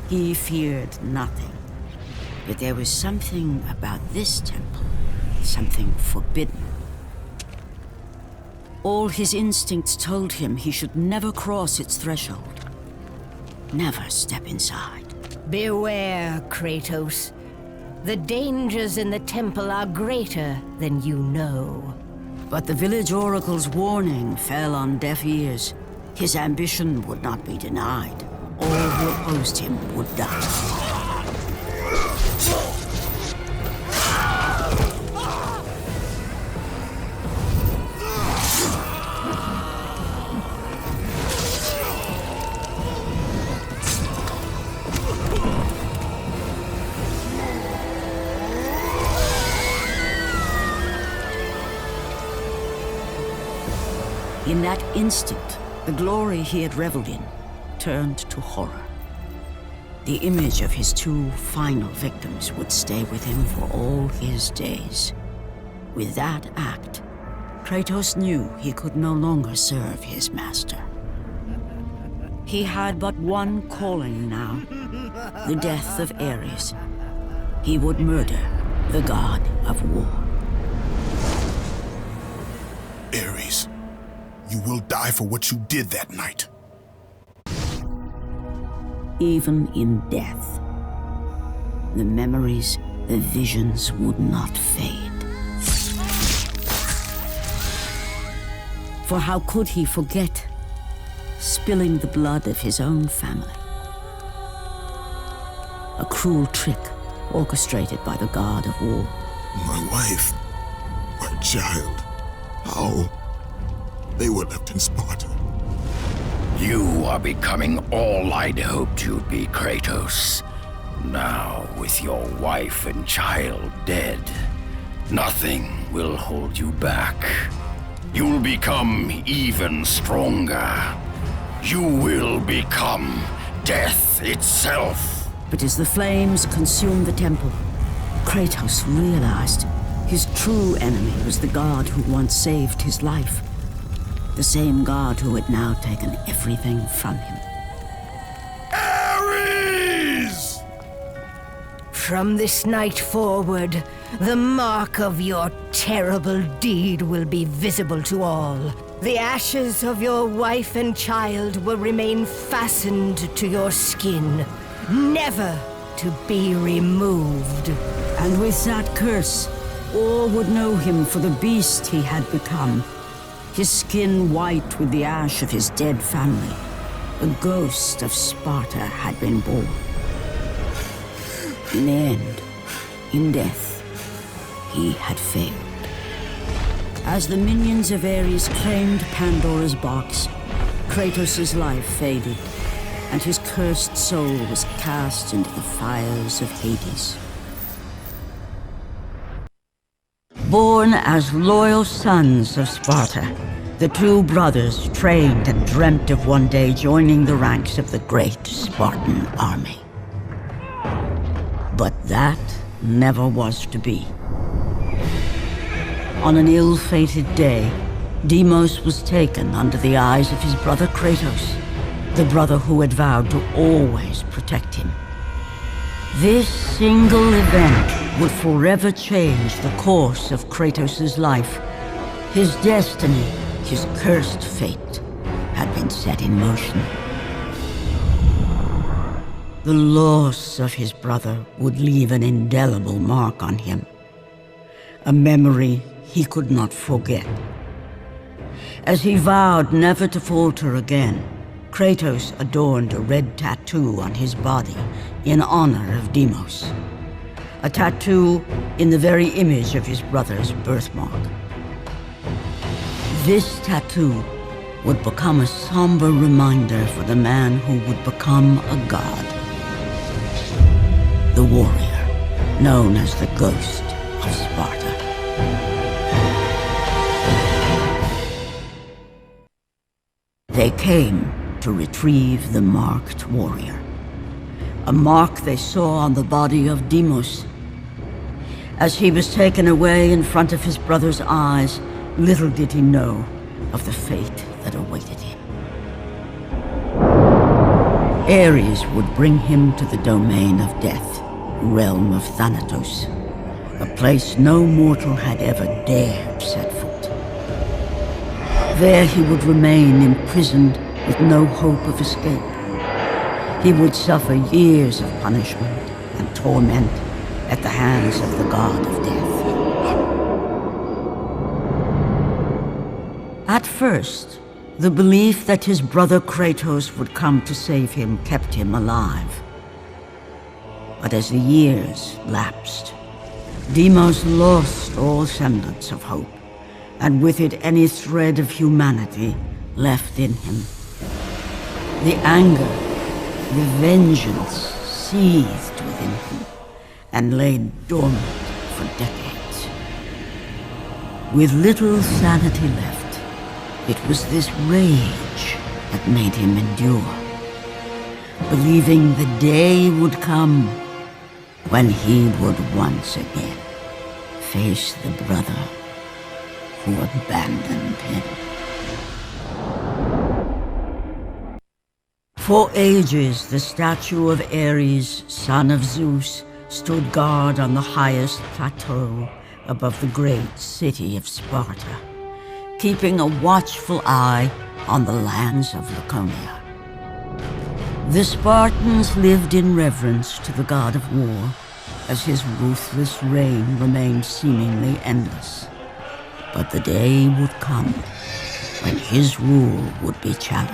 He feared nothing. But there was something about this temple, something forbidden. All his instincts told him he should never cross its threshold. Never step inside. Beware, Kratos. The dangers in the temple are greater than you know. But the village oracle's warning fell on deaf ears. His ambition would not be denied. All who opposed him would die. In that instant, the glory he had reveled in turned to horror. The image of his two final victims would stay with him for all his days. With that act, Kratos knew he could no longer serve his master. He had but one calling now, the death of Ares. He would murder the god of war. Ares, you will die for what you did that night. Even in death, the memories, the visions would not fade. For how could he forget spilling the blood of his own family? A cruel trick orchestrated by the god of war. My wife, my child, how? They were left in Sparta. You are becoming all I'd hoped you'd be, Kratos. Now, with your wife and child dead, nothing will hold you back. You'll become even stronger. You will become death itself. But as the flames consumed the temple, Kratos realized his true enemy was the god who once saved his life. The same god who had now taken everything from him. Ares! From this night forward, the mark of your terrible deed will be visible to all. The ashes of your wife and child will remain fastened to your skin, never to be removed. And with that curse, all would know him for the beast he had become. His skin white with the ash of his dead family. The ghost of Sparta had been born. In the end, in death, he had failed. As the minions of Ares claimed Pandora's box, Kratos' life faded, and his cursed soul was cast into the fires of Hades. Born as loyal sons of Sparta, the two brothers trained and dreamt of one day joining the ranks of the great Spartan army. But that never was to be. On an ill-fated day, Deimos was taken under the eyes of his brother Kratos, the brother who had vowed to always protect him. This single event would forever change the course of Kratos' life. His destiny, his cursed fate, had been set in motion. The loss of his brother would leave an indelible mark on him, a memory he could not forget. As he vowed never to falter again, Kratos adorned a red tattoo on his body in honor of Deimos. A tattoo in the very image of his brother's birthmark. This tattoo would become a somber reminder for the man who would become a god. The warrior, known as the Ghost of Sparta. They came to retrieve the marked warrior. A mark they saw on the body of Deimos. As he was taken away in front of his brother's eyes, little did he know of the fate that awaited him. Ares would bring him to the domain of death, realm of Thanatos, a place no mortal had ever dared set foot. There he would remain imprisoned with no hope of escape. He would suffer years of punishment and torment at the hands of the god of death. At first, the belief that his brother Kratos would come to save him kept him alive. But as the years lapsed, Deimos lost all semblance of hope, and with it any thread of humanity left in him. The anger, the vengeance seethed within him and lay dormant for decades. With little sanity left, it was this rage that made him endure, believing the day would come when he would once again face the brother who abandoned him. For ages, the statue of Ares, son of Zeus, stood guard on the highest plateau above the great city of Sparta, keeping a watchful eye on the lands of Laconia. The Spartans lived in reverence to the god of war, as his ruthless reign remained seemingly endless. But the day would come when his rule would be challenged.